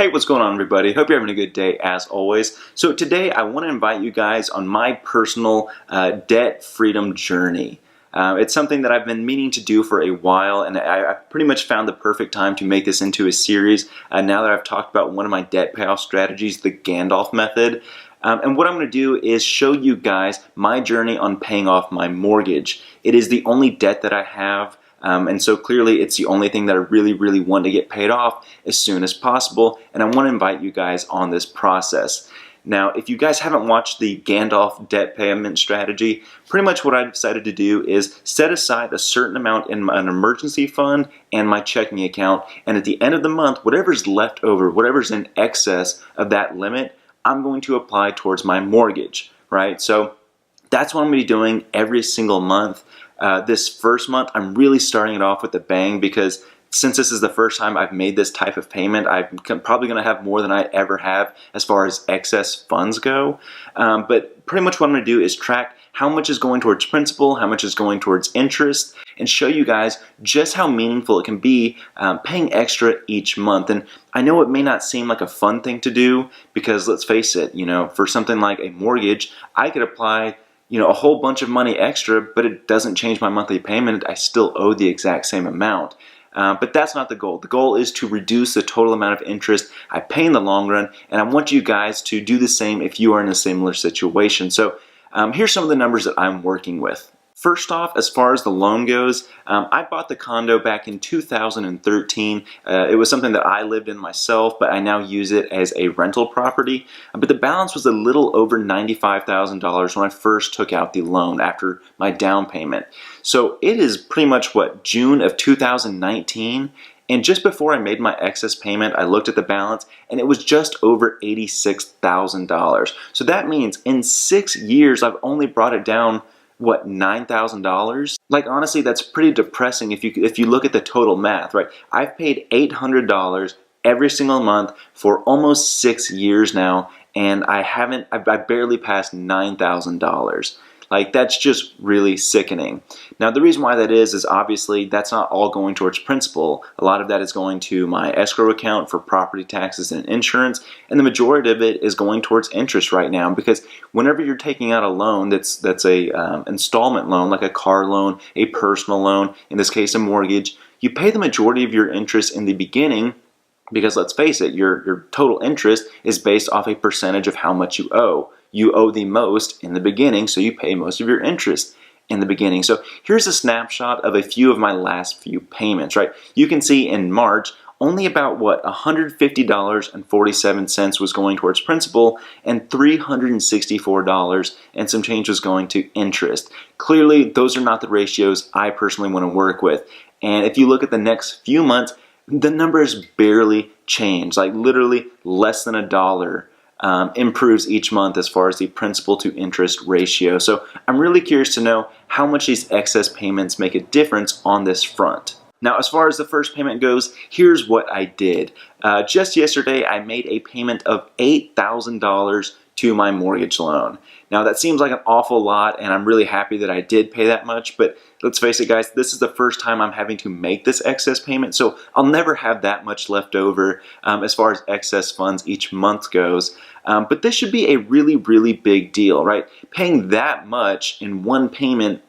Hey, what's going on, everybody? Hope you're having a good day as always. So today I want to invite you guys on my personal debt freedom journey. It's something that I've been meaning to do for a while, and I pretty much found the perfect time to make this into a series now that I've talked about one of my debt payoff strategies, the Gandalf method. And what I'm going to do is show you guys my journey on paying off my mortgage. It is the only debt that I have. And so clearly it's the only thing that I really want to get paid off as soon as possible, and I want to invite you guys on this process. Now, if you guys haven't watched the Gandalf debt payment strategy, pretty much what I decided to do is set aside a certain amount in an emergency fund and my checking account, and at the end of the month, whatever's left over, whatever's in excess of that limit, I'm going to apply towards my mortgage, right? So that's what I'm going to be doing every single month. This first month, I'm really starting it off with a bang because since this is the first time I've made this type of payment, I'm probably going to have more than I ever have as far as excess funds go. But pretty much what I'm going to do is track how much is going towards principal, how much is going towards interest, and show you guys just how meaningful it can be paying extra each month. And I know it may not seem like a fun thing to do because let's face it, for something like a mortgage, I could apply a whole bunch of money extra, but it doesn't change my monthly payment. I still owe the exact same amount. But that's not the goal. The goal is to reduce the total amount of interest I pay in the long run, and I want you guys to do the same if you are in a similar situation. So here's some of the numbers that I'm working with. First off, as far as the loan goes, I bought the condo back in 2013. It was something that I lived in myself, but I now use it as a rental property. But the balance was a little over $95,000 when I first took out the loan after my down payment. So it is pretty much, June of 2019? And just before I made my excess payment, I looked at the balance, and it was just over $86,000. So that means in 6 years, I've only brought it down $9,000? Like, honestly, that's pretty depressing if you look at the total math, right? I've paid $800 every single month for almost 6 years now, and I barely passed $9,000. Like, that's just really sickening. Now, the reason why that is obviously that's not all going towards principal. A lot of that is going to my escrow account for property taxes and insurance, and the majority of it is going towards interest right now, because whenever you're taking out a loan that's a installment loan, like a car loan, a personal loan, in this case a mortgage, you pay the majority of your interest in the beginning, because let's face it, your total interest is based off a percentage of how much you owe. You owe the most in the beginning, so you pay most of your interest in the beginning. So here's a snapshot of a few of my last few payments, right? You can see in March, only about $150.47 was going towards principal, and $364 and some change was going to interest. Clearly, those are not the ratios I personally want to work with. And if you look at the next few months, the numbers barely change, like literally less than $1 improves each month as far as the principal to interest ratio. So I'm really curious to know how much these excess payments make a difference on this front. Now, as far as the first payment goes, here's what I did. Just yesterday, I made a payment of $8,000 to my mortgage loan. Now, that seems like an awful lot, and I'm really happy that I did pay that much, but let's face it, guys, this is the first time I'm having to make this excess payment, so I'll never have that much left over as far as excess funds each month goes. But this should be a really big deal, right? Paying that much in one payment,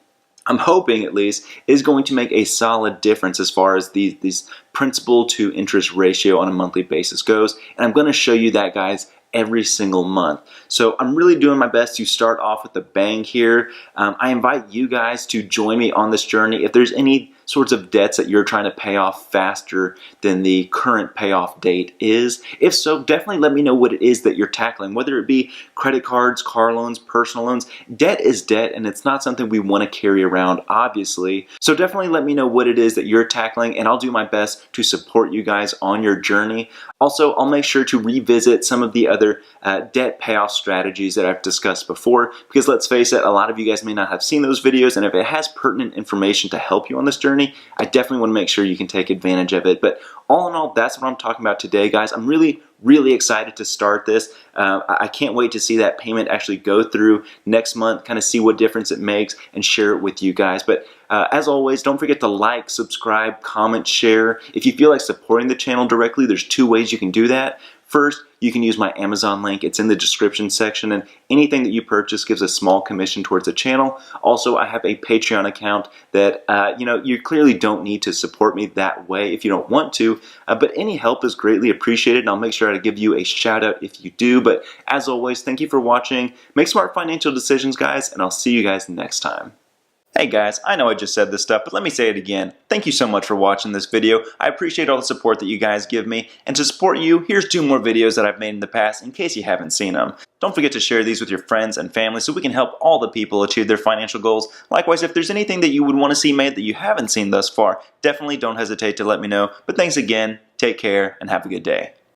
I'm hoping at least, is going to make a solid difference as far as these principal to interest ratio on a monthly basis goes, and I'm going to show you that, guys, every single month. So I'm really doing my best to start off with a bang here. I invite you guys to join me on this journey. If there's any sorts of debts that you're trying to pay off faster than the current payoff date is, if so, definitely let me know what it is that you're tackling, whether it be credit cards, car loans, personal loans. Debt is debt, and it's not something we want to carry around, obviously. So definitely let me know what it is that you're tackling, and I'll do my best to support you guys on your journey. Also, I'll make sure to revisit some of the other debt payoff strategies that I've discussed before, because let's face it, a lot of you guys may not have seen those videos, and if it has pertinent information to help you on this journey, I definitely want to make sure you can take advantage of it. But all in all, that's what I'm talking about today, guys. I'm really excited to start this. I can't wait to see that payment actually go through next month, kind of see what difference it makes and share it with you guys. But as always, don't forget to like, subscribe, comment, share. If you feel like supporting the channel directly, there's two ways you can do that. First, you can use my Amazon link. It's in the description section, and anything that you purchase gives a small commission towards the channel. Also, I have a Patreon account that, you clearly don't need to support me that way if you don't want to, but any help is greatly appreciated, and I'll make sure to give you a shout out if you do. But as always, thank you for watching. Make smart financial decisions, guys, and I'll see you guys next time. Hey guys, I know I just said this stuff, but let me say it again. Thank you so much for watching this video. I appreciate all the support that you guys give me. And to support you, here's 2 more videos that I've made in the past in case you haven't seen them. Don't forget to share these with your friends and family so we can help all the people achieve their financial goals. Likewise, if there's anything that you would want to see made that you haven't seen thus far, definitely don't hesitate to let me know. But thanks again, take care, and have a good day.